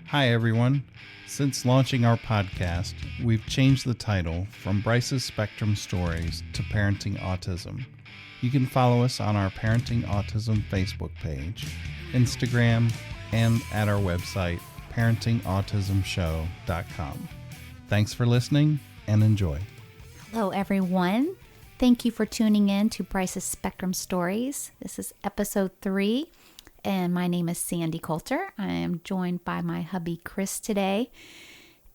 Hi, everyone. Since launching our podcast, we've changed the title from Bryce's Spectrum Stories to Parenting Autism. You can follow us on our Parenting Autism Facebook page, Instagram, and at our website, parentingautismshow.com. Thanks for listening and enjoy. Hello, everyone. Thank you for tuning in to Bryce's Spectrum Stories. This is episode 3, and my name is Sandy Coulter. I am joined by my hubby, Chris, today.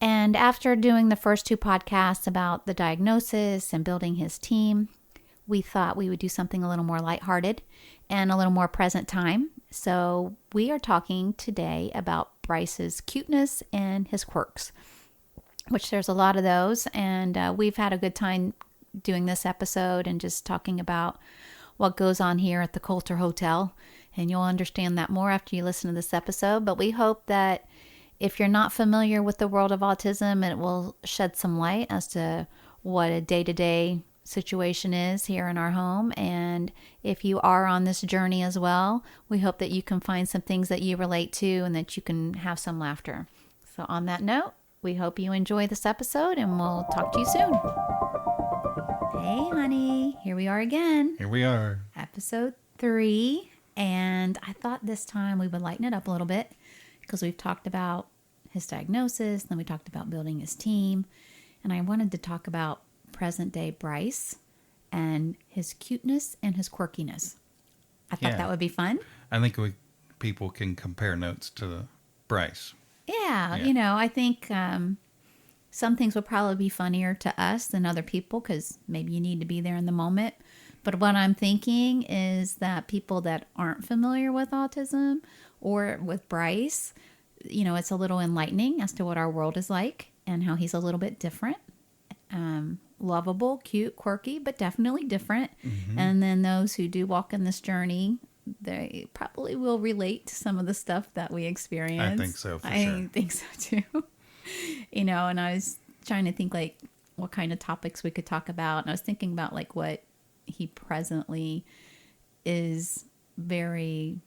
And after doing the first 2 podcasts about the diagnosis and building his team, we thought we would do something a little more lighthearted and a little more present time. So we are talking today about Bryce's cuteness and his quirks, which there's a lot of those. And we've had a good time doing this episode and just talking about what goes on here at the Coulter Hotel. And you'll understand that more after you listen to this episode. But we hope that if you're not familiar with the world of autism, it will shed some light as to what a day-to-day situation is here in our home. And if you are on this journey as well, we hope that you can find some things that you relate to and that you can have some laughter. So on that note, we hope you enjoy this episode and we'll talk to you soon. Hey, honey, here we are again. Here we are. Episode 3. And I thought this time we would lighten it up a little bit because we've talked about his diagnosis, then we talked about building his team. And I wanted to talk about present day Bryce and his cuteness and his quirkiness. I thought that would be fun. I think people can compare notes to Bryce. Yeah, you know, I think some things will probably be funnier to us than other people because maybe you need to be there in the moment. But what I'm thinking is that people that aren't familiar with autism or with Bryce, you know, it's a little enlightening as to what our world is like and how he's a little bit different. Lovable, cute, quirky, but definitely different. Mm-hmm. And then those who do walk in this journey, they probably will relate to some of the stuff that we experience. I think so, for sure. I think so, too. You know, and I was trying to think, like, what kind of topics we could talk about. And I was thinking about, like, what he presently is very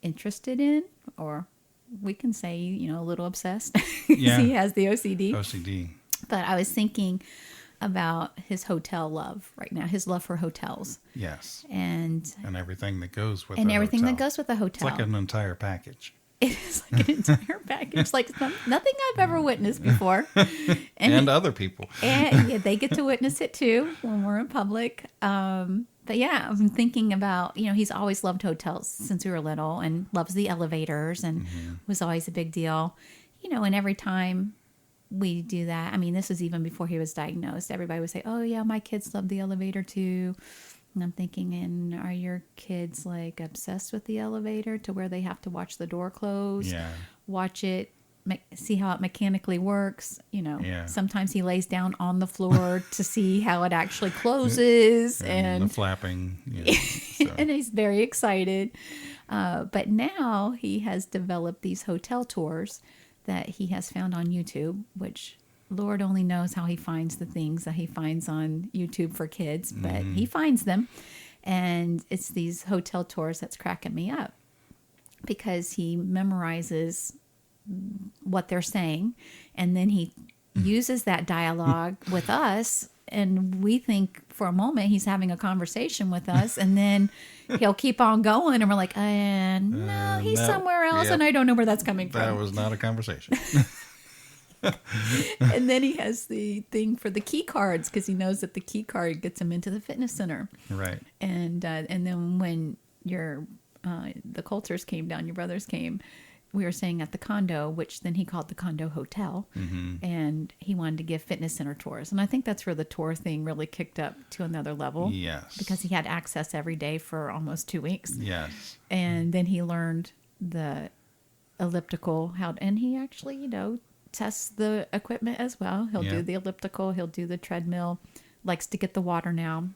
interested in, or we can say, you know, a little obsessed. Yeah. He has the OCD. OCD. But I was thinking about his hotel love right now, his love for hotels. Yes. And everything that goes with everything hotel. that goes with a hotel. It's like an entire package. It is like an entire package, like nothing I've ever witnessed before. And other people. And yeah, they get to witness it too when we're in public. But yeah, I'm thinking about, you know, he's always loved hotels since we were little and loves the elevators and was always a big deal. You know, and every time we do that, I mean, this was even before he was diagnosed, everybody would say, oh yeah, my kids love the elevator too. And I'm thinking, and are your kids like obsessed with the elevator to where they have to watch the door close, watch it, see how it mechanically works? You know, sometimes he lays down on the floor to see how it actually closes. and the flapping. So. And he's very excited. But now he has developed these hotel tours that he has found on YouTube, which Lord only knows how he finds the things that he finds on YouTube for kids, but he finds them. And it's these hotel tours that's cracking me up because he memorizes what they're saying. And then he uses that dialogue with us. And we think for a moment he's having a conversation with us. And then he'll keep on going. And we're like, no, he's somewhere else. And I don't know where that's coming from. That was not a conversation. And then he has the thing for the key cards because he knows that the key card gets him into the fitness center. Right. And then when the Coulters came down, your brothers came, we were staying at the condo, which then he called the condo hotel. Mm-hmm. And he wanted to give fitness center tours. And I think that's where the tour thing really kicked up to another level. Yes. Because he had access every day for almost 2 weeks. Yes. And then he learned the elliptical, and he actually, you know, tests the equipment as well. He'll do the elliptical, he'll do the treadmill, likes to get the water now,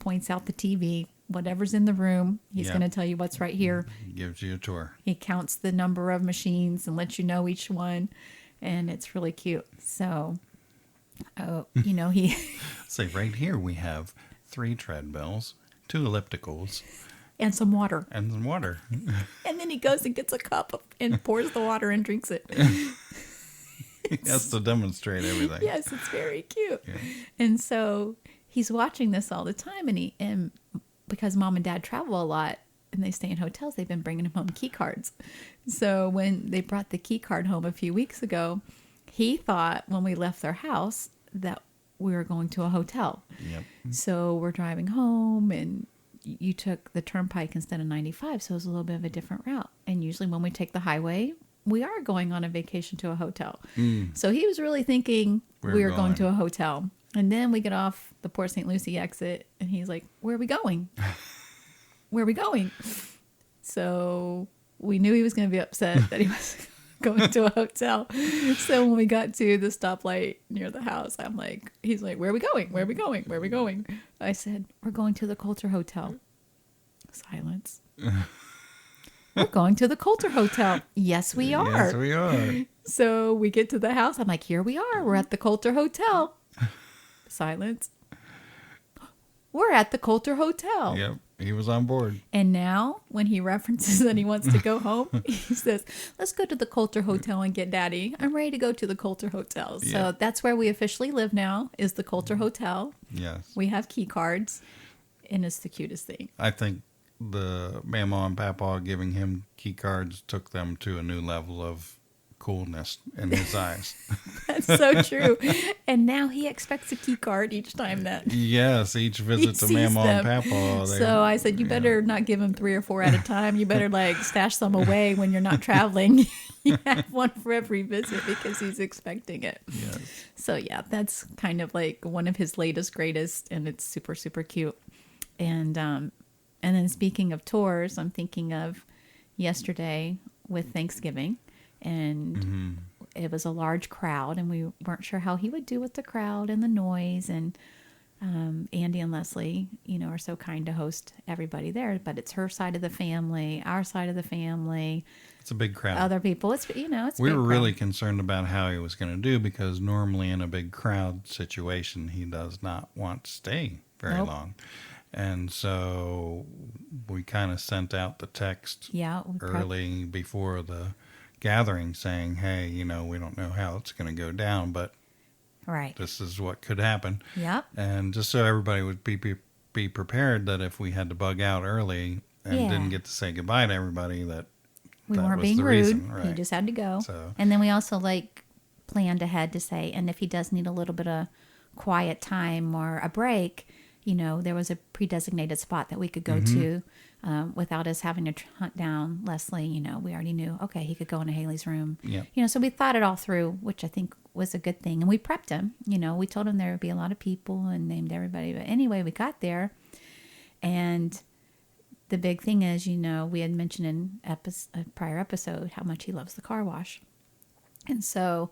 points out the TV, whatever's in the room, he's going to tell you what's right here. He gives you a tour. He counts the number of machines and lets you know each one, and it's really cute. So, you know, he... Say, right here we have 3 treadmills, 2 ellipticals, And some water. And some water. And then he goes and gets a cup and pours the water and drinks it. He has to demonstrate everything. Yes, it's very cute. Yeah. And so he's watching this all the time, and because mom and dad travel a lot and they stay in hotels, they've been bringing him home key cards. So when they brought the key card home a few weeks ago, he thought when we left their house that we were going to a hotel. Yep. So we're driving home, and you took the turnpike instead of 95, so it was a little bit of a different route. And usually when we take the highway, we are going on a vacation to a hotel. So he was really thinking we were going to a hotel. And then we get off the Port St. Lucie exit, and he's like, where are we going? Where are we going? So we knew he was going to be upset that he was going to a hotel. So when we got to the stoplight near the house, he's like, where are we going? Where are we going? Where are we going? I said, we're going to the Coulter Hotel. Silence. We're going to the Coulter Hotel. Yes, we are. Yes, we are. So we get to the house. I'm like, here we are. We're at the Coulter Hotel. Silence. We're at the Coulter Hotel. Yep. He was on board. And now when he references that he wants to go home, he says, let's go to the Coulter Hotel and get daddy. I'm ready to go to the Coulter Hotel. So Yeah. that's where we officially live now, is the Coulter Hotel. Yes. We have key cards, and it's the cutest thing. I think the Mama and Papa giving him key cards took them to a new level of coolness in his eyes. That's so true. And now he expects a key card each time that Yes, each visit to sees Mama and them. Papa. So I said, you better not give him 3 or 4 at a time. You better stash some away when you're not traveling. You have one for every visit because he's expecting it. Yes. So yeah, that's kind of like one of his latest, greatest, and it's super, super cute. And then speaking of tours, I'm thinking of yesterday with Thanksgiving, and it was a large crowd, and we weren't sure how he would do with the crowd and the noise. And Andy and Leslie, are so kind to host everybody there, but it's her side of the family, our side of the family. It's a big crowd. Other people, it's we big were crowd. really concerned about how he was going to do, because normally in a big crowd situation, he does not want to stay very Nope. long. And so we kind of sent out the text early before the gathering saying, hey, we don't know how it's going to go down, but Right. this is what could happen. Yep. And just so everybody would be prepared that if we had to bug out early and didn't get to say goodbye to everybody, that We that weren't was being the rude. reason, right? He just had to go. So- And then we also planned ahead to say, and if he does need a little bit of quiet time or a break, there was a pre-designated spot that we could go to without us having to hunt down Leslie. We already knew, okay, he could go into Haley's room. Yeah. So we thought it all through, which I think was a good thing. And we prepped him. We told him there would be a lot of people and named everybody. But anyway, we got there, and the big thing is, we had mentioned in a prior episode how much he loves the car wash. And so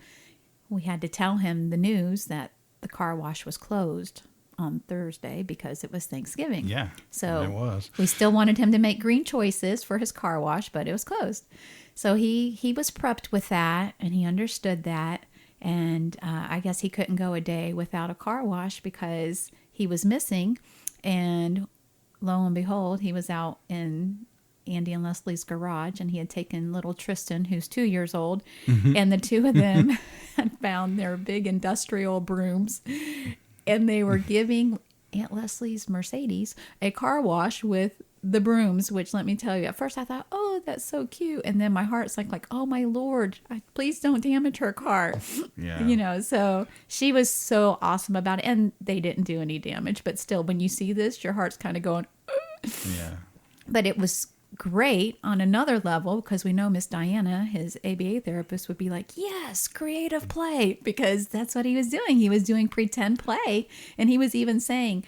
we had to tell him the news that the car wash was closed on Thursday because it was Thanksgiving. Yeah, So it was. we still wanted him to make green choices for his car wash, but it was closed. So he was prepped with that, and he understood that. And I guess he couldn't go a day without a car wash because he was missing. And lo and behold, he was out in Andy and Leslie's garage, and he had taken little Tristan, who's 2 years old, and the two of them had found their big industrial brooms, and they were giving Aunt Leslie's Mercedes a car wash with the brooms, which, let me tell you, at first I thought, oh, that's so cute. And then my heart's like, oh my Lord, please don't damage her car. Yeah. So she was so awesome about it. And they didn't do any damage, but still, when you see this, your heart's kind of going, Yeah. but it was great on another level, because we know Miss Diana, his ABA therapist, would be like, yes, creative play, because that's what he was doing. He was doing pretend play, and he was even saying,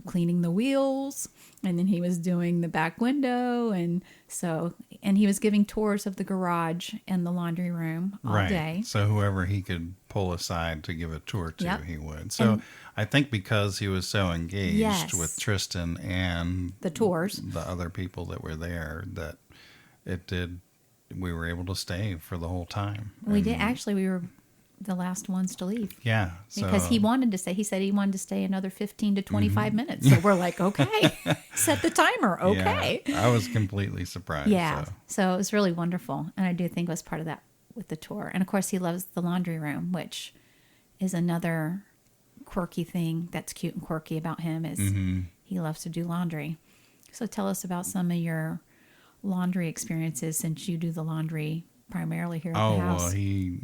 cleaning the wheels, and then he was doing the back window, and he was giving tours of the garage and the laundry room all Right. day. So whoever he could pull aside to give a tour to, Yep. he would. So And- I think because he was so engaged Yes. with Tristan and The tours. the other people that were there, that we were able to stay for the whole time. We did, actually, we were the last ones to leave. Yeah. Because he wanted to stay. He said he wanted to stay another 15 to 25 minutes. So we're like, okay, set the timer. Okay. Yeah, I was completely surprised. Yeah. So it was really wonderful. And I do think it was part of that with the tour. And of course, he loves the laundry room, which is another quirky thing that's cute and quirky about him is he loves to do laundry. So tell us about some of your laundry experiences since you do the laundry primarily here at the house. Well, he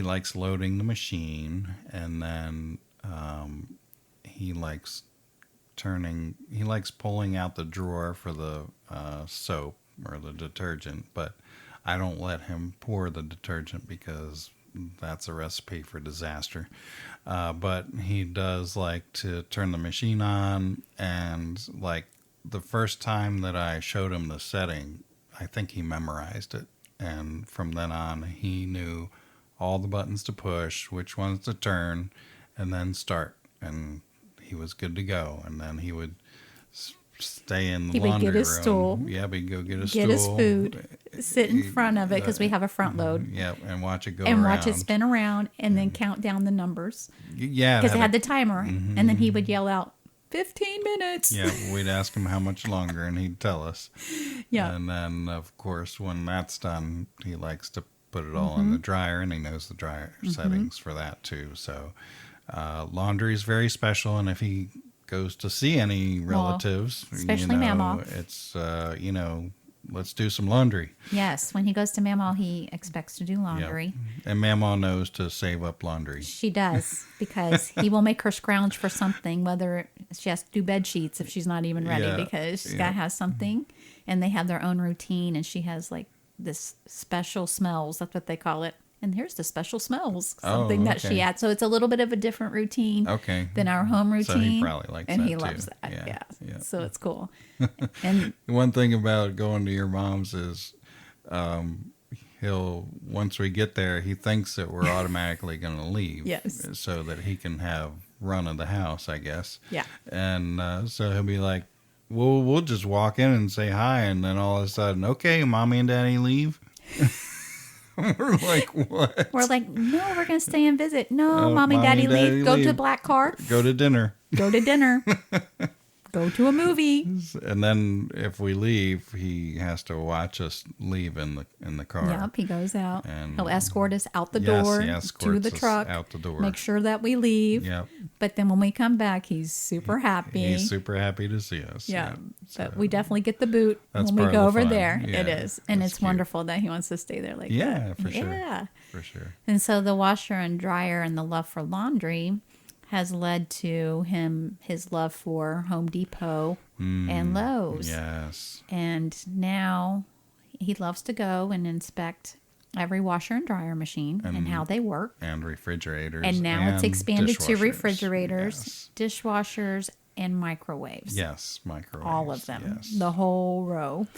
likes loading the machine, and then he likes pulling out the drawer for the soap or the detergent, but I don't let him pour the detergent because that's a recipe for disaster. But he does like to turn the machine on, and like the first time that I showed him the setting, I think he memorized it. And from then on, he knew all the buttons to push, which ones to turn, and then start. And he was good to go. And then he would stay in the laundry room. He would get his stool. Yeah, he'd go get his stool. Get his food. Sit in front of it because we have a front load. Yeah, and watch it go and around. Watch it spin around and then count down the numbers. Yeah. Because it had the timer. And then he would yell out, 15 minutes. Yeah, we'd ask him how much longer, and he'd tell us. Yeah. And then, of course, when that's done, he likes to put it all in the dryer, and he knows the dryer settings for that, too. So laundry is very special, and if he goes to see any relatives, especially Mamaw, it's, let's do some laundry. Yes, when he goes to Mamaw, he expects to do laundry. Yep. And Mamaw knows to save up laundry. She does, because he will make her scrounge for something, whether she has to do bed sheets if she's not even ready, because she's got to have something, and they have their own routine, and she has like this special smells, that's what they call it. And here's the special smells, something that she adds. So it's a little bit of a different routine than our home routine. So he probably likes and that, he too. loves that, yeah. So it's cool. And one thing about going to your mom's is once we get there, he thinks that we're automatically going to leave. Yes. So that he can have run of the house, I guess. Yeah. And so he'll be like, well, we'll just walk in and say hi. And then all of a sudden, okay, Mommy and Daddy leave. We're like, what? We're like, no, we're going to stay and visit. No, Mommy, Daddy leave. Go to the black car. Go to dinner. Go to dinner. Go to a movie. And then if we leave, he has to watch us leave in the car. Yep, he goes out. And he'll escort us out the door to the truck. Out the door. Make sure that we leave. Yep. But then when we come back, he's super happy. He's super happy to see us. Yeah. But we definitely get the boot when we go over there. Yeah, it is. And it's wonderful that he wants to stay there like that. Yeah, for sure. Yeah. For sure. And so the washer and dryer and the love for laundry has led to his love for Home Depot and Lowe's. Yes. And now he loves to go and inspect every washer and dryer machine and how they work. And refrigerators. And now it's expanded to refrigerators, yes. dishwashers, and microwaves. Yes, microwaves. All of them. Yes. The whole row.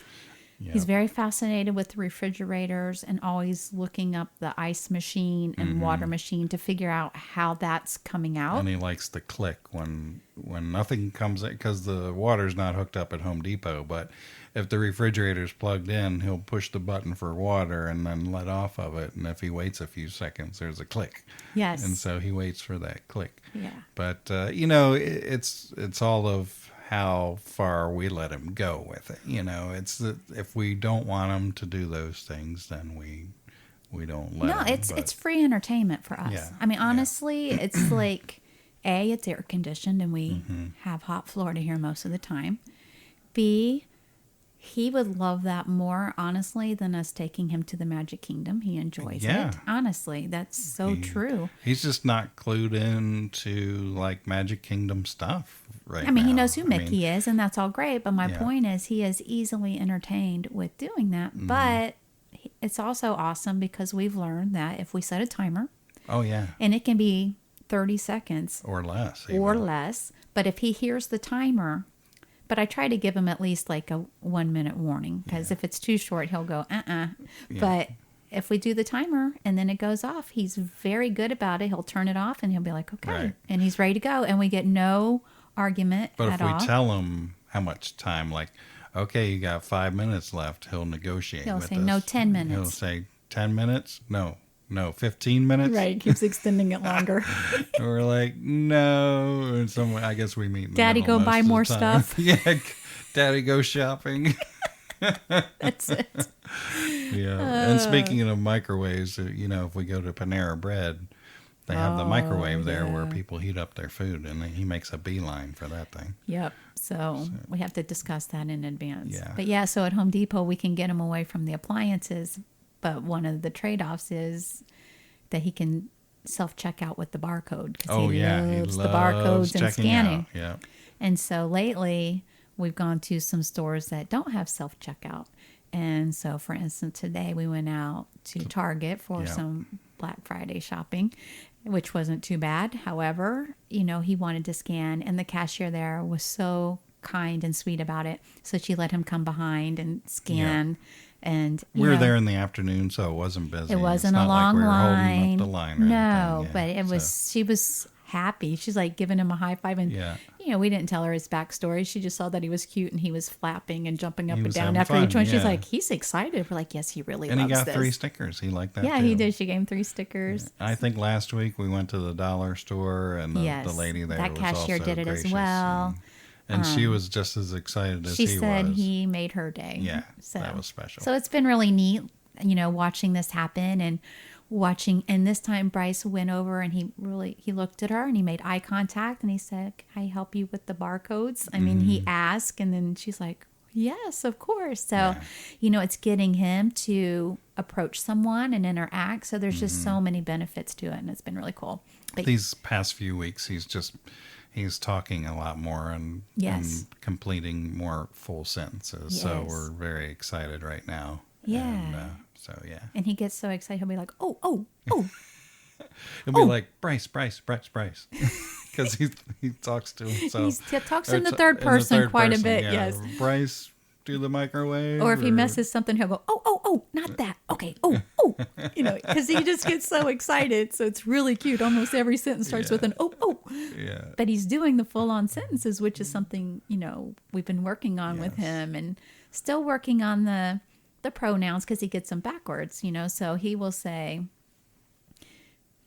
Yep. He's very fascinated with the refrigerators and always looking up the ice machine and water machine to figure out how that's coming out. And he likes the click when nothing comes in, because the water's not hooked up at Home Depot, but if the refrigerator's plugged in, he'll push the button for water and then let off of it. And if he waits a few seconds, there's a click. Yes. And so he waits for that click. Yeah. But, it's all of how far we let him go with it. It's that if we don't want him to do those things, then we don't let him. No, it's free entertainment for us. Yeah, I mean, honestly, it's like, A, it's air conditioned and we have hot Florida here most of the time. B, he would love that more, honestly, than us taking him to the Magic Kingdom. He enjoys it. Honestly, that's so true. He's just not clued into like Magic Kingdom stuff right now. I mean, he knows who Mickey is, and that's all great. But my point is, he is easily entertained with doing that. But it's also awesome because we've learned that if we set a timer, and it can be 30 seconds or less, but if he hears the timer. But I try to give him at least like a 1 minute warning, because if it's too short, he'll go, But if we do the timer and then it goes off, he's very good about it. He'll turn it off and he'll be like, okay. Right. And he's ready to go. And we get no argument at all. But if we tell him how much time, like, okay, you got 5 minutes left, he'll negotiate with us. He'll say, no, 10 minutes. He'll say 10 minutes? No, 15 minutes? Right, keeps extending it longer. And we're like, no. And I guess we meet in the Daddy, middle go most buy of the more time. stuff. Yeah, Daddy, go shopping. That's it. Yeah. And speaking of microwaves, if we go to Panera Bread, they have the microwave there where people heat up their food, and he makes a beeline for that thing. Yep. So we have to discuss that in advance. Yeah. But yeah, so at Home Depot, we can get him away from the appliances. But one of the trade-offs is that he can self-check out with the barcode. Oh, he yeah. loves He the loves barcodes and scanning. out. Yeah. And so lately, we've gone to some stores that don't have self-checkout. And so, for instance, today we went out to Target for some Black Friday shopping, which wasn't too bad. However, he wanted to scan, and the cashier there was so kind and sweet about it. So she let him come behind and scan. Yeah. And we were there in the afternoon, so it wasn't busy. It wasn't a long like we were line. Holding up the line or no, anything. but it was. She was happy. She's like giving him a high five, and we didn't tell her his backstory. She just saw that he was cute and he was flapping and jumping up and down after each one. She's like, he's excited. We're like, yes, he really loves this. And he got 3 stickers. He liked that. Yeah, too. he did. She gave him 3 stickers. Yeah. I think last week we went to the dollar store, and the lady there that was cashier also did it gracious, as well. and she was just as excited as he was. She said he made her day. Yeah, so that was special. So it's been really neat, watching this happen and and this time Bryce went over and he looked at her and he made eye contact and he said, "Can I help you with the barcodes?" I mean, he asked, and then she's like, "Yes, of course." So, it's getting him to approach someone and interact. So there's just so many benefits to it, and it's been really cool. But these past few weeks, he's talking a lot more and completing more full sentences. Yes. So we're very excited right now. Yeah. And, and he gets so excited. He'll be like, oh. He'll be like, Bryce. Because he talks to himself. He talks in the third person quite a bit, yes. Bryce, do the microwave. Or if he messes something, he'll go, oh, not that. Okay, oh. Because he just gets so excited. So it's really cute. Almost every sentence starts with an oh. Yeah. But he's doing the full-on sentences, which is something, we've been working on with him, and still working on the pronouns because he gets them backwards, so he will say,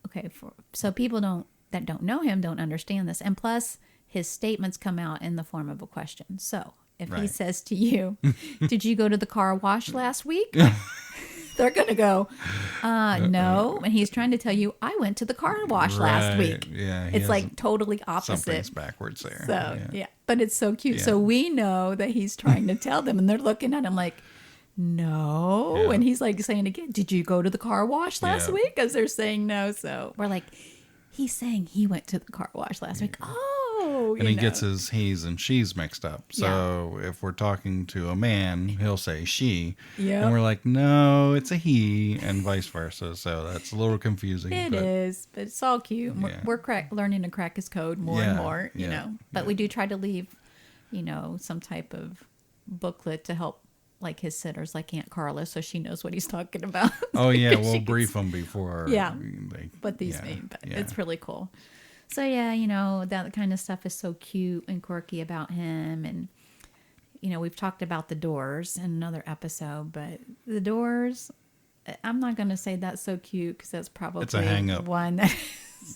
okay, so people that don't know him don't understand this. And plus his statements come out in the form of a question. So if he says to you, "Did you go to the car wash last week?" They're going to go, no. And he's trying to tell you, "I went to the car wash last week." Yeah. It's like totally opposite. Something's backwards there. So, but it's so cute. Yeah. So we know that he's trying to tell them, and they're looking at him like, "No." Yeah. And he's like saying again, "Did you go to the car wash last week?" Because they're saying no. So we're like, he's saying he went to the car wash last week. Oh, and he gets his he's and she's mixed up. So if we're talking to a man, he'll say she. Yeah. And we're like, no, it's a he, and vice versa. So that's a little confusing. It is, but it's all cute. Yeah. We're learning to crack his code more and more, you know. But we do try to leave, some type of booklet to help, like his sitters, like Aunt Carla, so she knows what he's talking about. Oh, yeah, we'll brief them before. What these mean, but it's really cool. So, that kind of stuff is so cute and quirky about him. And, we've talked about the doors in another episode, but the doors, I'm not going to say that's so cute because that's probably it's a hang-up. One that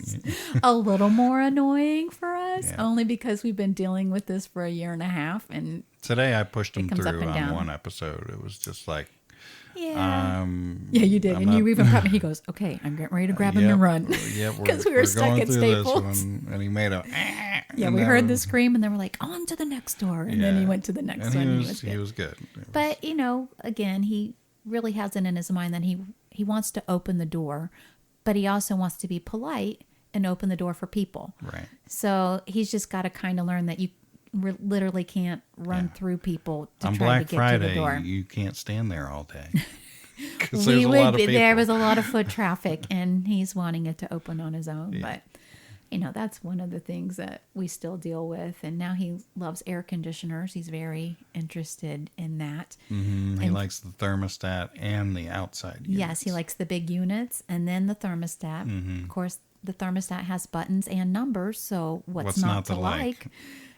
is a little more annoying for us, only because we've been dealing with this for 1.5 years. And today I pushed him through on one episode. It was just like, yeah, you did. And you even prepped me. He goes, "Okay, I'm getting ready to grab him and run." Because we were stuck at Staples. And he made a we heard the scream, and then we're like, on to the next door. And then he went to the next one. And he was good. But, again, he really has it in his mind that he wants to open the door, but he also wants to be polite and open the door for people. Right. So he's just got to kind of learn that you literally can't run through people to on try Black to get Friday, to the door. You can't stand there all day. There was a lot of foot traffic, and he's wanting it to open on his own. Yeah. But, that's one of the things that we still deal with. And now he loves air conditioners. He's very interested in that. Mm-hmm. He likes the thermostat and the outside units. Yes, he likes the big units and then the thermostat. Mm-hmm. Of course, the thermostat has buttons and numbers, so what's not to like?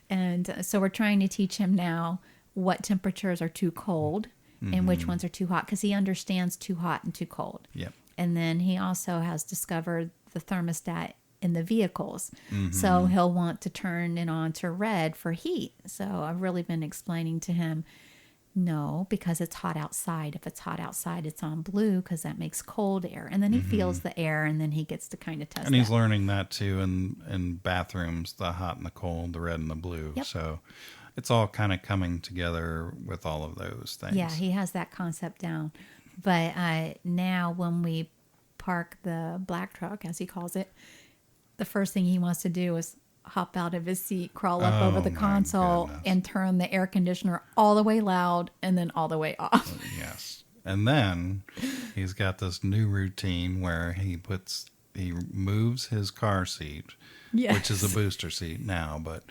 And so we're trying to teach him now what temperatures are too cold and which ones are too hot, because he understands too hot and too cold. Yep. And then he also has discovered the thermostat in the vehicles. So he'll want to turn it on to red for heat. So I've really been explaining to him, no, because it's hot outside. If it's hot outside, it's on blue because that makes cold air. And then he feels the air, and then he gets to kind of test And he's that. learning that too in bathrooms, the hot and the cold, the red and the blue. Yep. So it's all kind of coming together with all of those things. Yeah, he has that concept down. But now when we park the black truck, as he calls it, the first thing he wants to do is hop out of his seat, crawl up over the my console, goodness. and turn the air conditioner all the way loud and then all the way off. Yes. And then he's got this new routine where he moves his car seat, Yes. which is a booster seat now, but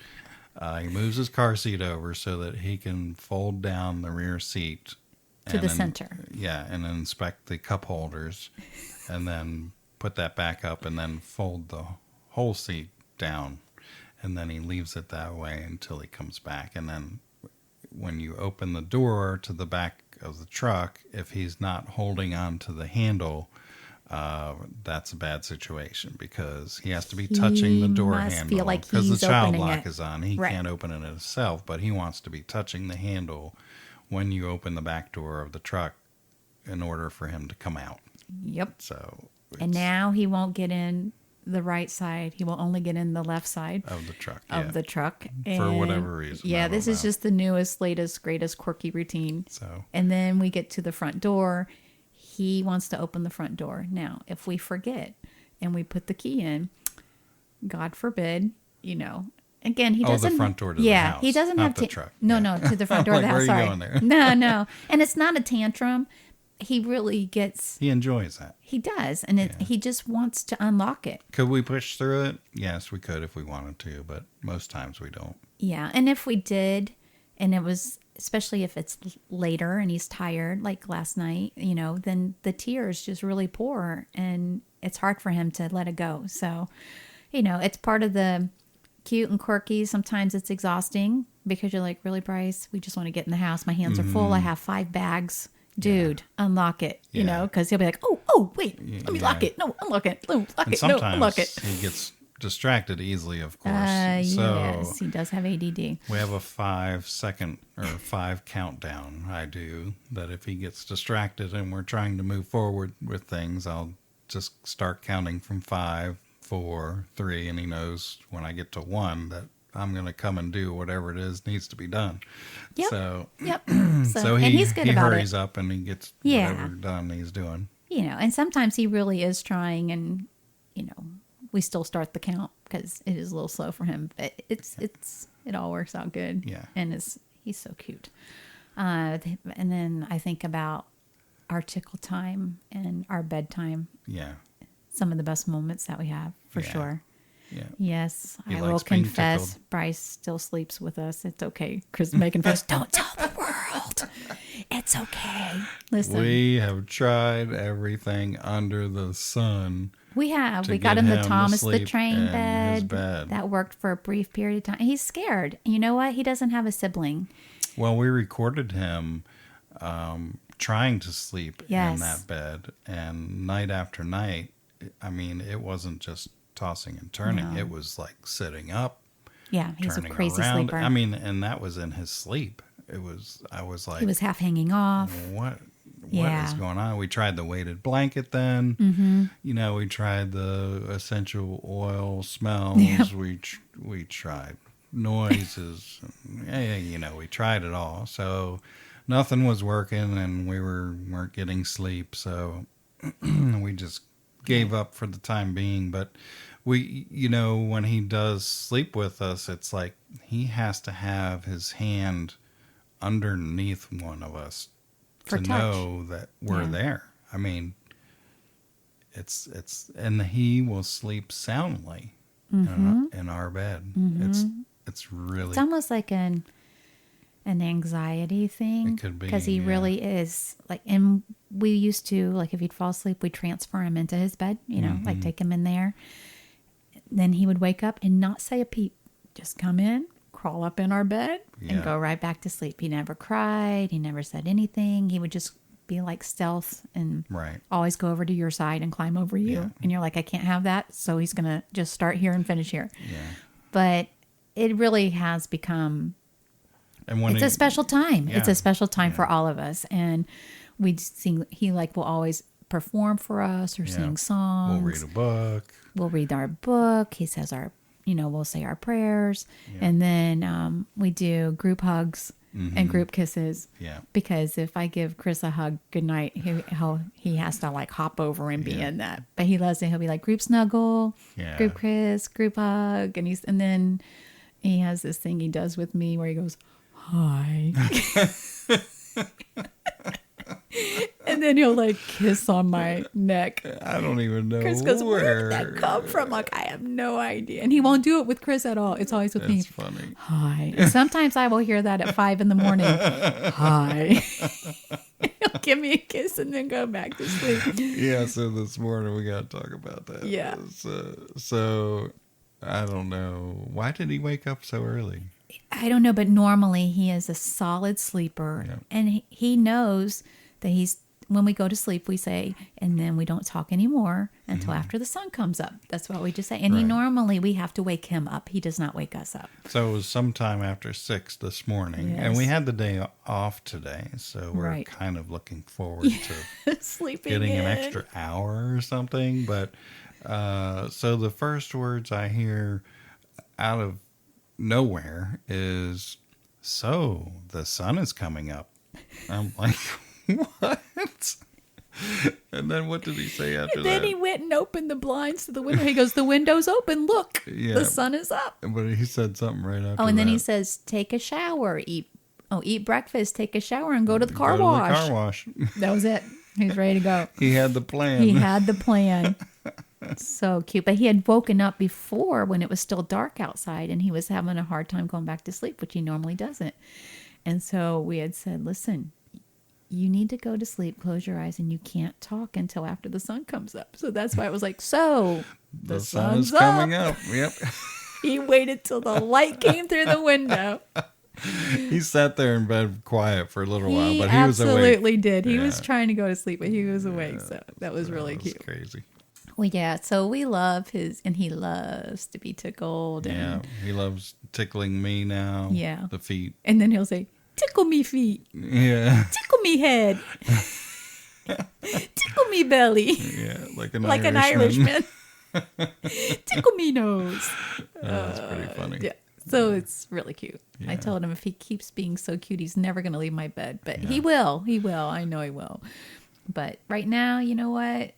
he moves his car seat over so that he can fold down the rear seat To the center. Yeah, and then inspect the cup holders, and then put that back up, and then fold the whole seat down, and then he leaves it that way until he comes back. And then when you open the door to the back of the truck, if he's not holding on to the handle, that's a bad situation, because he has to be touching the door must handle, feel like because the he's child opening lock it. is on. He Right. can't open it himself, but he wants to be touching the handle when you open the back door of the truck in order for him to come out. Yep. So And now he won't get in the right side. He will only get in the left side of the truck, of the truck. For whatever reason. Yeah, I this don't is know. just the newest, latest, greatest Quirky routine. So And then we get to the front door. He wants to open the front door. Now, if we forget and we put the key in, God forbid, again, he doesn't. the front door to the yeah, house, he doesn't not have the to. truck. No, Yeah. no, to the front door of the Like, house. where are you Sorry. going there? No, and it's not a tantrum. He really gets. he enjoys that. He does, and he just wants to unlock it. Could we push through it? Yes, we could if we wanted to, but most times we don't. Yeah, and if we did, and it was, especially if it's later and he's tired, like last night, then the tears just really pour, and it's hard for him to let it go. So, it's part of the cute and quirky. Sometimes it's exhausting because you're like, really, Bryce? We just want to get in the house. My hands are full. I have 5 bags. Dude, unlock it, Yeah. because he'll be like, oh, wait, let me lock it. No, unlock it. No, lock And it. No, sometimes unlock it. he gets distracted easily, of course. So Yes, he does have ADD. we have a 5-second or 5 countdown. I do that. If he gets distracted and we're trying to move forward with things, I'll just start counting from 5, 4, 3, and he knows when I get to 1 that I'm going to come and do whatever it is needs to be done. Yep. So, Yep. so and he's good about hurries it. up and he gets Yeah. whatever done he's doing. And sometimes he really is trying, and we still start the count because it is a little slow for him, but it all works out good. Yeah. And he's so cute. And then I think about our tickle time and our bedtime. Yeah. Some of the best moments that we have, for Yeah. sure. Yeah. Yes, He I will likes being confess, tickled. Bryce still sleeps with us. It's okay. Chris may confess, don't tell the world. It's okay. Listen, We have tried everything under the sun. we have. to We got get him the him to Thomas the sleep Train in his bed. bed. That worked for a brief period of time. He's scared. You know what? He doesn't have a sibling. Well, we recorded him trying to sleep Yes. in that bed, and night after night, I mean, it wasn't just tossing and turning. No. It was like sitting up, Yeah, he's a turning crazy around. sleeper. I mean, and that was in his sleep. I was like, he was half hanging off. what Yeah. is going on? We tried the weighted blanket then. Mm-hmm. We tried the essential oil smells. Yeah. We tried noises. We tried it all. So nothing was working, and we weren't getting sleep. So we just gave up for the time being. But we, when he does sleep with us, it's like he has to have his hand underneath one of us For to touch. know that we're Yeah. there. I mean, and he will sleep soundly in our bed. It's really, It's almost like an anxiety thing. It could be, because he yeah. really is like. And we used to, like, if he'd fall asleep, we'd transfer him into his bed. Like take him in there. Then he would wake up and not say a peep. Just come in, crawl up in our bed and go right back to sleep. He never cried. He never said anything. He would just be like stealth and always go over to your side and climb over you. Yeah. And you're like, I can't have that. So he's going to just start here and finish here. Yeah. But it really has become, it's a special time. Yeah. It's a special time for all of us. And we sing, he like will always perform for us or sing songs. We'll read a book. We'll read our book. He says we'll say our prayers. Yeah. And then we do group hugs. And group kisses. Yeah. Because if I give Chris a hug goodnight, he has to like hop over and be in that. But he loves it. He'll be like group snuggle, group kiss, group hug, and then he has this thing he does with me where he goes, hi. And then he'll like kiss on my neck. I don't even know. Chris goes, where did that come from? Like, I have no idea. And he won't do it with Chris at all. It's always with me. That's funny. Hi. And sometimes I will hear that at 5 a.m. Hi. He'll give me a kiss and then go back to sleep. Yeah, so this morning we got to talk about that. Yeah. So I don't know. Why did he wake up so early? I don't know, but normally he is a solid sleeper. Yeah. And he knows that when we go to sleep, we say, and then we don't talk anymore until after the sun comes up. That's what we just say. And we have to wake him up. He does not wake us up. So it was sometime after 6 this morning. Yes. And we had the day off today. So we're kind of looking forward to sleeping getting an extra hour or something. But so the first words I hear out of nowhere is, so the sun is coming up. I'm like, what? And then what did he say after that? Then he went and opened the blinds to the window. He goes, the window's open. Look, the sun is up. But he said something right after that. Oh, and then he says, take a shower, eat breakfast, take a shower, and go to the car wash. That was it. He was ready to go. He had the plan. So cute. But he had woken up before when it was still dark outside, and he was having a hard time going back to sleep, which he normally doesn't. And so we had said, listen, you need to go to sleep, close your eyes, and you can't talk until after the sun comes up. So that's why it was like, so the sun's coming up. Yep. He waited till the light came through the window. He sat there in bed quiet for a little while, but he was awake. He absolutely did. He was trying to go to sleep, but he was awake. So that was really cute. Crazy. Well, yeah, so we love and he loves to be tickled. Yeah, he loves tickling me now. Yeah. The feet. And then he'll say, tickle me feet. Yeah. Tickle me head. Tickle me belly. Yeah, like an Irishman. Tickle me nose. That's pretty funny. Yeah. So it's really cute. Yeah. I told him if he keeps being so cute, he's never going to leave my bed. But he will. He will. I know he will. But right now, you know what?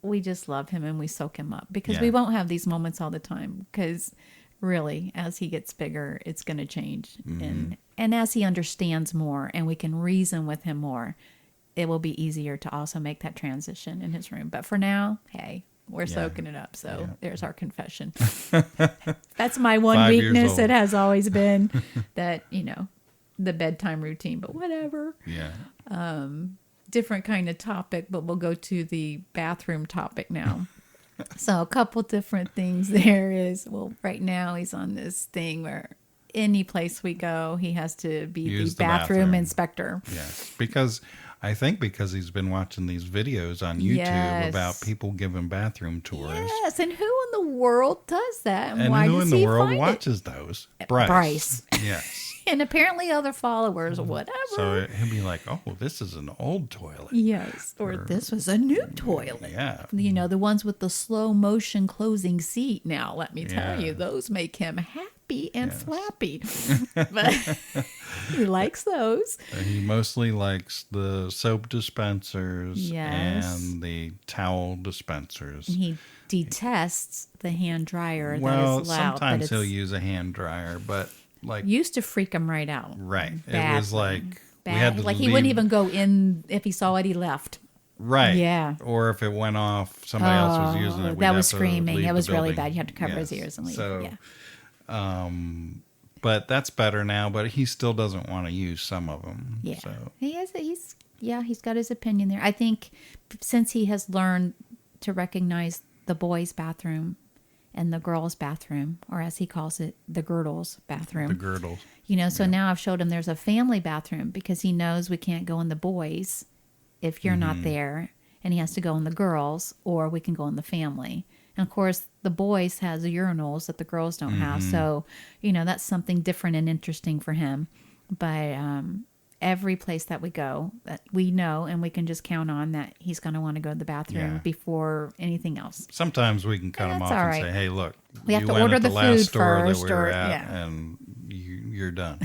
We just love him and we soak him up because we won't have these moments all the time. Because really, as he gets bigger, it's going to change. Mm-hmm. And as he understands more and we can reason with him more, it will be easier to also make that transition in his room. But for now, hey, we're soaking it up. So there's our confession. That's my one 5 weakness. It has always been that, the bedtime routine, but whatever. Yeah. Different kind of topic, but we'll go to the bathroom topic now. So a couple different things there is, right now he's on this thing where any place we go, he has to be the bathroom inspector. Yes, because he's been watching these videos on YouTube about people giving bathroom tours. Yes, and who in the world does that? And why who does in the he world find watches those? Bryce. Yes. And apparently other followers, whatever. So he'll be like, oh, this is an old toilet. Yes. Or this was a new toilet. Yeah. The ones with the slow motion closing seat. Now, let me tell you, those make him happy and flappy. But he likes those. He mostly likes the soap dispensers and the towel dispensers. He detests the hand dryer that is loud. Sometimes he'll use a hand dryer, but used to freak him right out. Right. Bad it was like we had to he wouldn't even go in if he saw it, he left. Right. Yeah. Or if it went off, somebody else was using it. That was screaming. It was really bad. You had to cover his ears and leave. So, but that's better now. But he still doesn't want to use some of them. Yeah. So. He's got his opinion there. I think since he has learned to recognize the boys' bathroom and the girls' bathroom, or as he calls it, the girdles bathroom. The girdles. So now I've showed him there's a family bathroom because he knows we can't go in the boys if you're not there, and he has to go in the girls, or we can go in the family. And of course, the boys has urinals that the girls don't have. So, that's something different and interesting for him. But every place that we go, that we know and we can just count on that he's going to want to go to the bathroom before anything else. Sometimes we can cut him off and say, hey, look, we have you to went order at the last food store first, that we were or at, and you're done.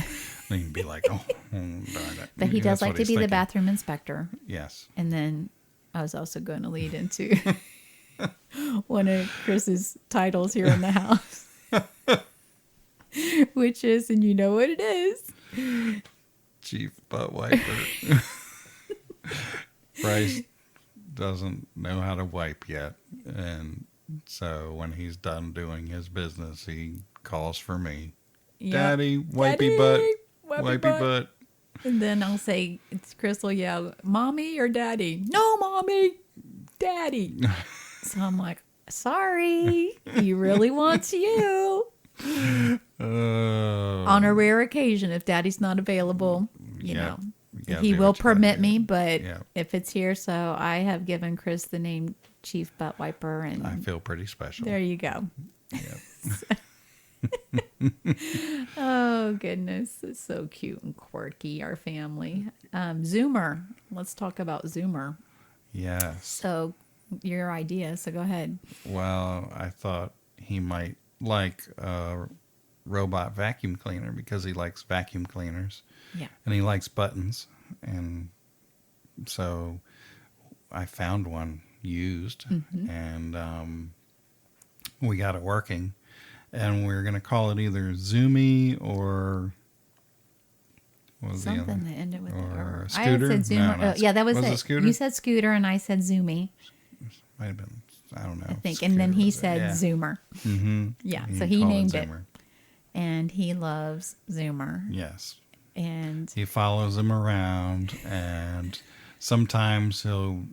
And you can be like, oh, darn it. But he does like to be the bathroom inspector. Yes. And then I was also going to lead into one of Chris's titles here in the house, which is, and you know what it is, Chief Butt Wiper. Bryce doesn't know how to wipe yet, and so when he's done doing his business, he calls for me. Yep. Daddy, wipey butt, wipey butt. And then I'll say, Chris will yell, Mommy or Daddy? No, Mommy, Daddy. So I'm like, sorry, he really wants you. On a rare occasion, if Daddy's not available, you know, he will permit me, but if it's here, so I have given Chris the name Chief Butt Wiper, and I feel pretty special. There you go. Yep. Oh goodness, it's so cute and quirky, our family. Zoomer, let's talk about Zoomer. Yes. So your idea, so go ahead. Well, I thought he might like a robot vacuum cleaner because he likes vacuum cleaners. Yeah. And he likes buttons. And so I found one used, and we got it working. And we're going to call it either Zoomy or something that ended with or it. Scooter. I had said Zoomer. No, yeah, that was it. Scooter? You said Scooter, and I said Zoomy. Might have been. I don't know. I think, Scooter, and then he said Zoomer. Mm-hmm. Yeah, so he named it, and he loves Zoomer. Yes. And he follows him around, and sometimes he'll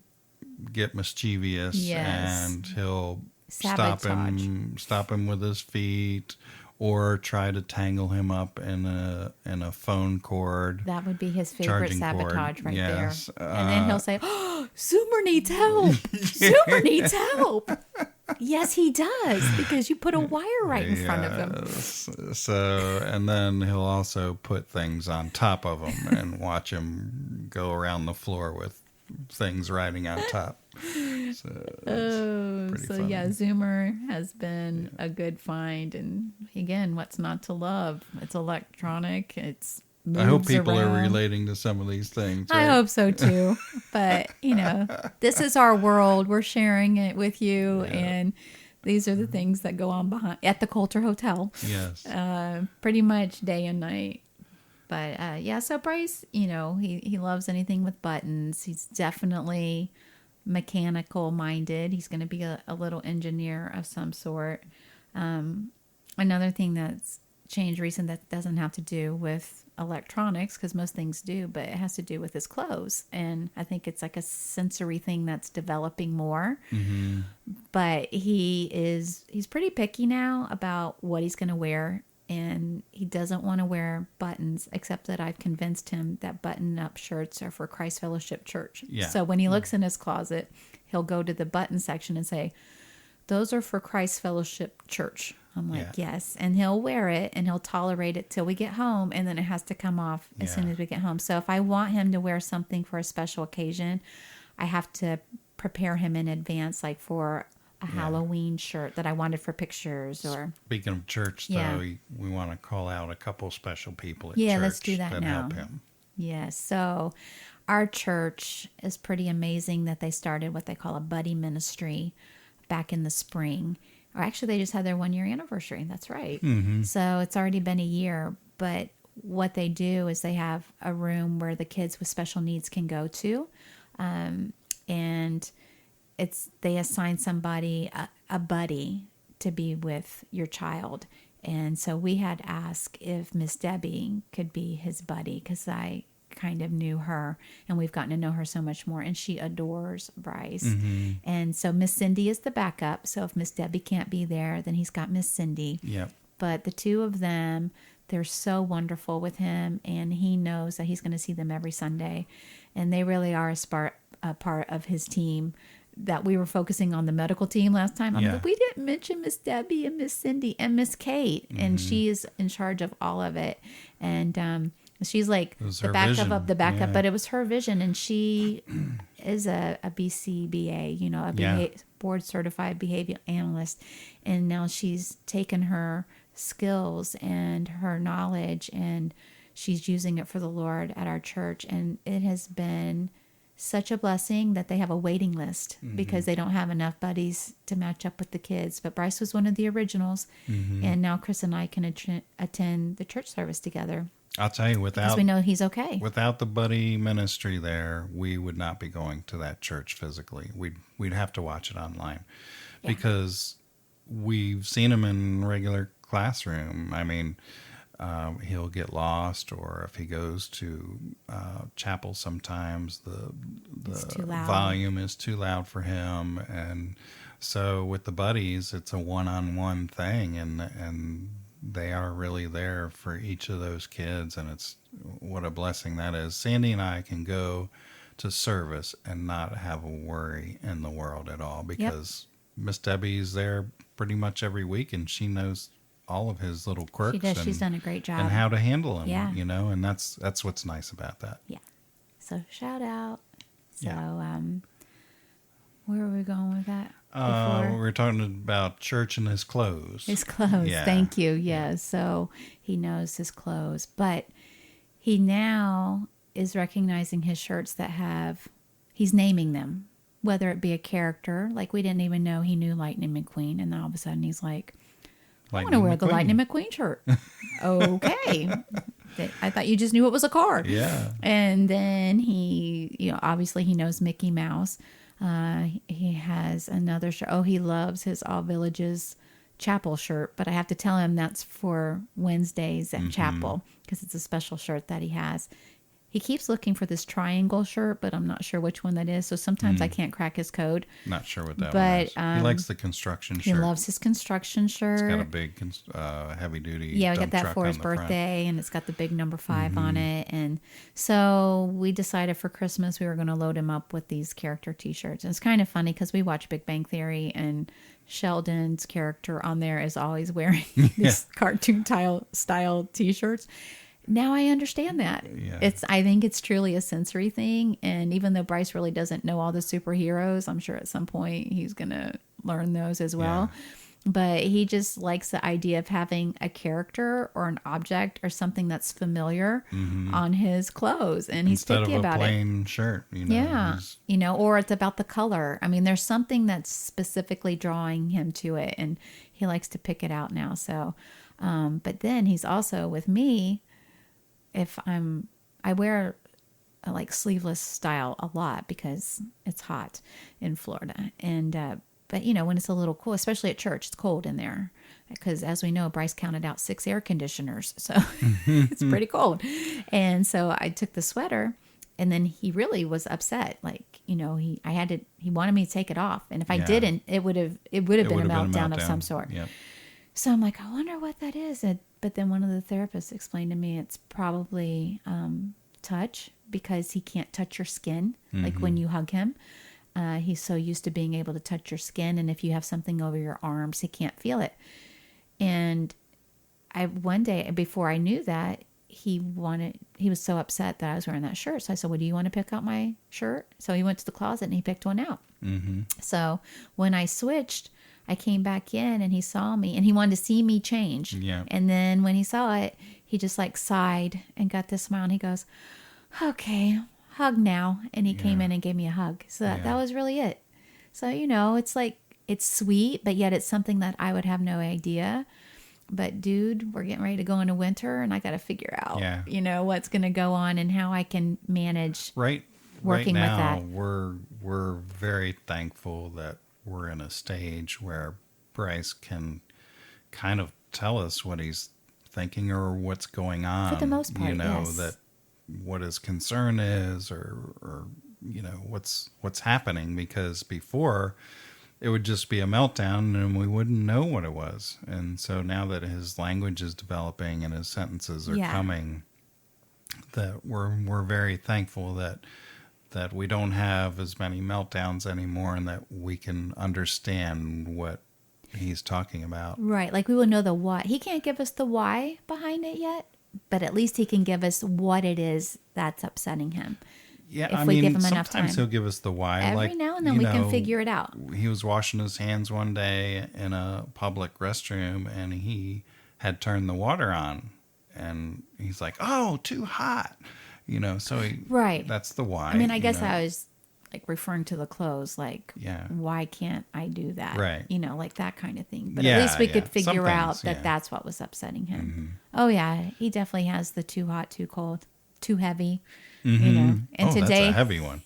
get mischievous, and he'll stop him with his feet, or try to tangle him up in a phone cord. That would be his favorite sabotage cord. Right yes. there. And then he'll say, "Oh, Zoomer needs help. Zoomer needs help." Yes, he does, because you put a wire right in front of him. So, and then he'll also put things on top of him and watch him go around the floor with things riding on top. So funny. Yeah, Zoomer has been a good find, and again, what's not to love? It's electronic. It's moves I hope people around. are relating to some of these things. Right? I hope so too. But this is our world. We're sharing it with you, and these are the things that go on behind at the Coulter Hotel. Yes, pretty much day and night. But so Bryce, he loves anything with buttons. He's definitely mechanical minded. He's going to be a little engineer of some sort. Another thing that's changed recent that doesn't have to do with electronics, because most things do, but it has to do with his clothes. And I think it's like a sensory thing that's developing more. Mm-hmm. But he's pretty picky now about what he's going to wear. And he doesn't want to wear buttons, except that I've convinced him that button-up shirts are for Christ Fellowship Church. Yeah. So when he looks in his closet, he'll go to the button section and say, "Those are for Christ Fellowship Church." I'm like, yes. And he'll wear it, and he'll tolerate it till we get home, and then it has to come off as soon as we get home. So if I want him to wear something for a special occasion, I have to prepare him in advance, like for a Halloween shirt that I wanted for pictures. Or speaking of church, though, we want to call out a couple special people at church. Yeah, let's do that now. Help him. Yes. So our church is pretty amazing that they started what they call a buddy ministry back in the spring. Or actually, they just had their 1-year anniversary. That's right. Mm-hmm. So it's already been a year. But what they do is they have a room where the kids with special needs can go to. And they assign somebody, a buddy, to be with your child. And so we had asked if Miss Debbie could be his buddy, because I kind of knew her, and we've gotten to know her so much more, and she adores Bryce. And so Miss Cindy is the backup. So if Miss Debbie can't be there, then he's got Miss Cindy. Yep. But the two of them, they're so wonderful with him, and he knows that he's going to see them every Sunday, and they really are a part of his team. That we were focusing on the medical team last time. I'm like, we didn't mention Miss Debbie and Miss Cindy and Miss Kate, and she is in charge of all of it. And she's like the backup of the backup, but it was her vision, and she is a BCBA, you know, a board certified behavior analyst, and now she's taken her skills and her knowledge, and she's using it for the Lord at our church, and it has been such a blessing that they have a waiting list because they don't have enough buddies to match up with the kids. But Bryce was one of the originals, and now Chris and I can attend the church service together. I'll tell you, because we know he's okay. Without the buddy ministry there, we would not be going to that church physically. We'd have to watch it online because we've seen him in regular classroom. I mean, he'll get lost, or if he goes to chapel, sometimes the volume is too loud for him, and so with the buddies, it's a one-on-one thing, and they are really there for each of those kids, and it's what a blessing that is. Sandy and I can go to service and not have a worry in the world at all because Miss Debbie's there pretty much every week, and she knows all of his little quirks. She does. She's done a great job. And how to handle them, you know, and that's what's nice about that. Yeah. So shout out. So where were we going with that? We were talking about church and his clothes. His clothes. Yeah. Thank you. Yeah. So he knows his clothes, but he now is recognizing his shirts that he's naming them, whether it be a character. Like we didn't even know he knew Lightning McQueen. And then all of a sudden he's like, I want to wear the Lightning McQueen shirt. Okay. I thought you just knew it was a car. Yeah. And then he, you know, obviously he knows Mickey Mouse. He has another shirt. Oh, he loves his All Villages chapel shirt, but I have to tell him that's for Wednesdays at chapel because it's a special shirt that he has. He keeps looking for this triangle shirt, but I'm not sure which one that is. So sometimes I can't crack his code. Not sure what that one is. He likes the construction shirt. He loves his construction shirt. It's got a big heavy duty. Yeah, we got that for his birthday, and it's got the big number 5 on it. And so we decided for Christmas we were going to load him up with these character T-shirts. And it's kind of funny because we watch Big Bang Theory, and Sheldon's character on there is always wearing these cartoon style T-shirts. Now I understand that. Yeah. I think it's truly a sensory thing. And even though Bryce really doesn't know all the superheroes, I'm sure at some point he's going to learn those as well. Yeah. But he just likes the idea of having a character or an object or something that's familiar on his clothes. And he's picky about it. Instead of a plain shirt. You know, yeah. You know, or it's about the color. I mean, there's something that's specifically drawing him to it. And he likes to pick it out now. So, but then he's also with me. I wear a like sleeveless style a lot because it's hot in Florida. And, but you know, when it's a little cool, especially at church, it's cold in there because as we know, Bryce counted out 6 air conditioners. So it's pretty cold. And so I took the sweater and then he really was upset. Like, you know, he wanted me to take it off. And if I didn't, it would have been a meltdown of some sort. Yep. So I'm like, I wonder what that is. But then one of the therapists explained to me it's probably touch because he can't touch your skin, like when you hug him. He's so used to being able to touch your skin, and if you have something over your arms, he can't feel it. And one day, before I knew that, he was so upset that I was wearing that shirt. So I said, well, do you want to pick out my shirt? So he went to the closet and he picked one out. So when I switched, I came back in and he saw me and he wanted to see me change. Yeah. And then when he saw it, he just like sighed and got this smile and he goes, okay, hug now. And he came in and gave me a hug. So that was really it. So, you know, it's like, it's sweet, but yet it's something that I would have no idea. But dude, we're getting ready to go into winter and I got to figure out, you know, what's going to go on and how I can manage working right now, with that. We're very thankful that we're in a stage where Bryce can kind of tell us what he's thinking or what's going on. For the most part, you know, that what his concern is or what's happening, because before it would just be a meltdown and we wouldn't know what it was. And so now that his language is developing and his sentences are coming, that we're very thankful that we don't have as many meltdowns anymore, and that we can understand what he's talking about. Right. Like we will know the why. He can't give us the why behind it yet, but at least he can give us what it is that's upsetting him. Yeah, if we give him enough sometimes time. he'll give us the why. Every now and then we can figure it out. He was washing his hands one day in a public restroom, and he had turned the water on, and he's like, "Oh, too hot," So that's the why. I mean, I guess I was like referring to the clothes, like, why can't I do that? Right. Like that kind of thing. But at least we could figure out that that's what was upsetting him. Mm-hmm. Oh yeah, he definitely has the too hot, too cold, too heavy. Mm-hmm. And today, that's a heavy one.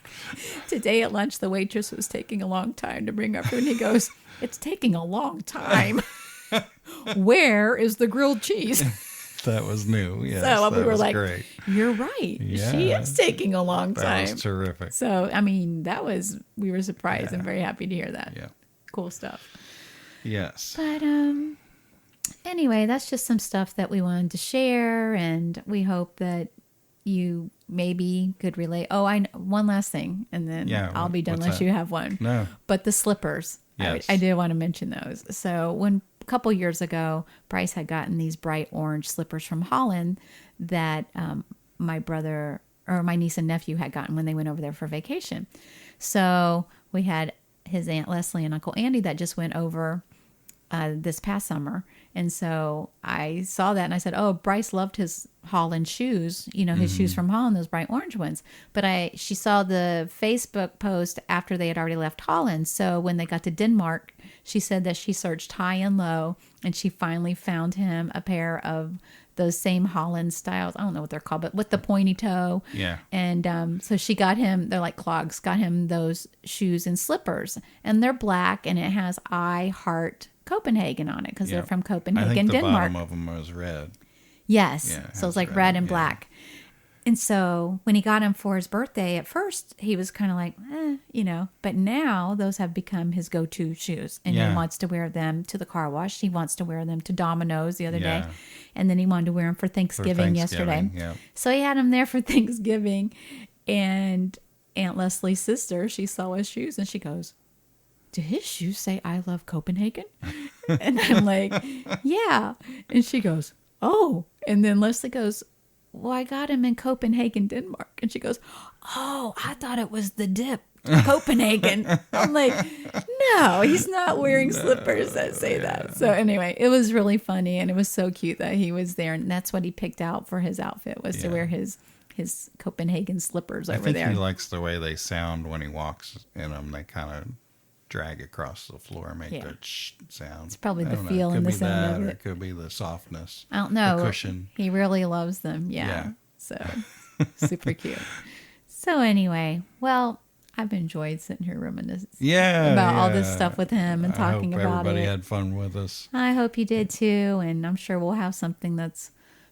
Today at lunch, the waitress was taking a long time to bring our food. And he goes, "It's taking a long time. Where is the grilled cheese?" That was new. Yes, so we were like, great. "You're right. Yeah, she is taking a long time." That was terrific. So, I mean, we were surprised and very happy to hear that. Yeah. Cool stuff. Yes. But anyway, that's just some stuff that we wanted to share, and we hope that you maybe could relate. Oh, one last thing, and then I'll be done unless you have one. No. But the slippers. Yes. I did want to mention those. So a couple years ago, Bryce had gotten these bright orange slippers from Holland that my brother or my niece and nephew had gotten when they went over there for vacation. So we had his Aunt Leslie and Uncle Andy that just went over this past summer. And so I saw that and I said, "Oh, Bryce loved his Holland shoes, his shoes from Holland, those bright orange ones." But she saw the Facebook post after they had already left Holland. So when they got to Denmark, she said that she searched high and low and she finally found him a pair of those same Holland styles. I don't know what they're called, but with the pointy toe. Yeah. And so she got him, they're like clogs, got him those shoes and slippers. And they're black and it has "I Heart Copenhagen" on it because they're from Copenhagen, I think the Denmark. bottom of them was red. Yes. Yeah, so it's like red and black. And so when he got him for his birthday, at first he was kind of like, but now those have become his go-to shoes. And he wants to wear them to the car wash. He wants to wear them to Domino's the other day. And then he wanted to wear them for Thanksgiving yesterday. Yeah. So he had them there for Thanksgiving. And Aunt Leslie's sister, she saw his shoes and she goes, "Do his shoes say 'I love Copenhagen'?" And I'm like, "Yeah." And she goes, "Oh." And then Leslie goes, "Well, I got him in Copenhagen, Denmark." And she goes, "Oh, I thought it was the dip, Copenhagen." I'm like, "No, he's not wearing slippers that say that." So anyway, it was really funny and it was so cute that he was there. And that's what he picked out for his outfit was to wear his Copenhagen slippers over there. I think he likes the way they sound when he walks in them. They kind of drag across the floor, make that sound. It's probably the feel and the sound of it. It could be the softness. I don't know. The cushion. He really loves them. Yeah. So super cute. So anyway, well, I've enjoyed sitting here reminiscing about all this stuff with him and talking about it. Everybody had fun with us. I hope you did too, and I'm sure we'll have something that's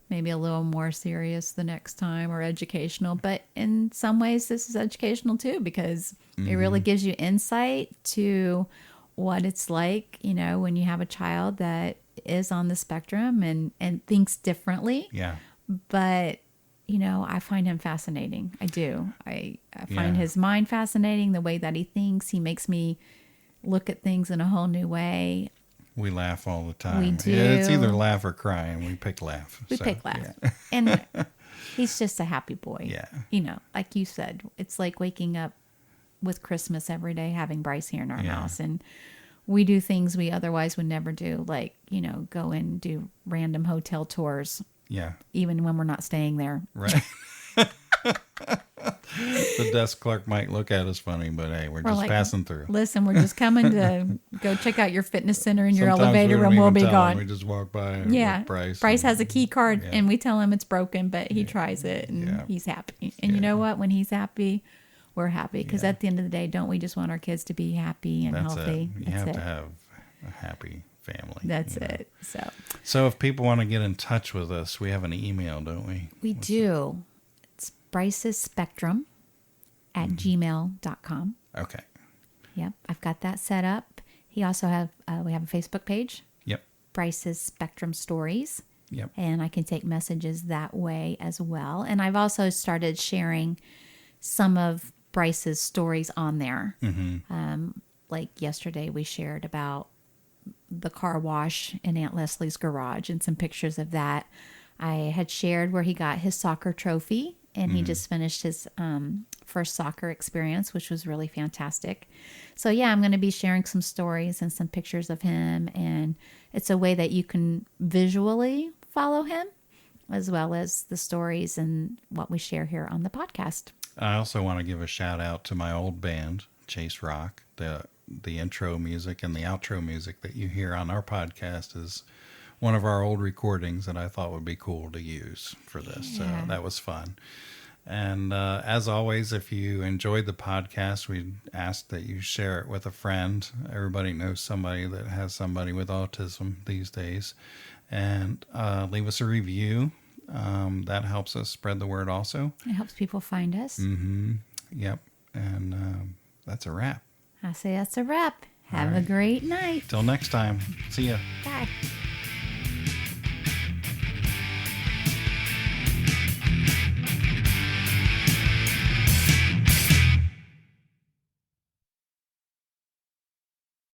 maybe a little more serious the next time or educational. But in some ways, this is educational too, because it really gives you insight to what it's like, when you have a child that is on the spectrum and thinks differently. Yeah. But, I find him fascinating. I do. I find his mind fascinating, the way that he thinks. He makes me look at things in a whole new way. We laugh all the time. We do. Yeah, it's either laugh or cry, and we pick laugh. We pick laugh. Yeah. And he's just a happy boy. Yeah. Like you said, it's like waking up with Christmas every day, having Bryce here in our house. And we do things we otherwise would never do, like, go and do random hotel tours. Yeah. Even when we're not staying there. Right. The desk clerk might look at us funny, but hey, we're just passing through. Listen, we're just coming to go check out your fitness center in your elevator room. We'll be gone. We just walk by. Yeah. With Bryce. Bryce has a key card and we tell him it's broken, but he tries it and he's happy. And you know what? When he's happy, we're happy. Because at the end of the day, don't we just want our kids to be happy and healthy? You have to have a happy family. That's it. So if people want to get in touch with us, we have an email, don't we? We do. It's brycespectrum@gmail.com. Okay. Yep, I've got that set up. We have a Facebook page. Yep. Bryce's Spectrum Stories. Yep. And I can take messages that way as well. And I've also started sharing some of Bryce's stories on there. Like yesterday, we shared about the car wash in Aunt Leslie's garage and some pictures of that. I had shared where he got his soccer trophy, and he just finished his first soccer experience, which was really fantastic. So yeah, I'm going to be sharing some stories and some pictures of him, and it's a way that you can visually follow him, as well as the stories and what we share here on the podcast. I also want to give a shout out to my old band, Chase Rock. The intro music and the outro music that you hear on our podcast is one of our old recordings that I thought would be cool to use for this. Yeah. So that was fun. And as always, if you enjoyed the podcast, we ask that you share it with a friend. Everybody knows somebody that has somebody with autism these days. And leave us a review. That helps us spread the word also. It helps people find us. Yep. And that's a wrap. I say that's a wrap. Have a great night. Till next time. See ya. Bye.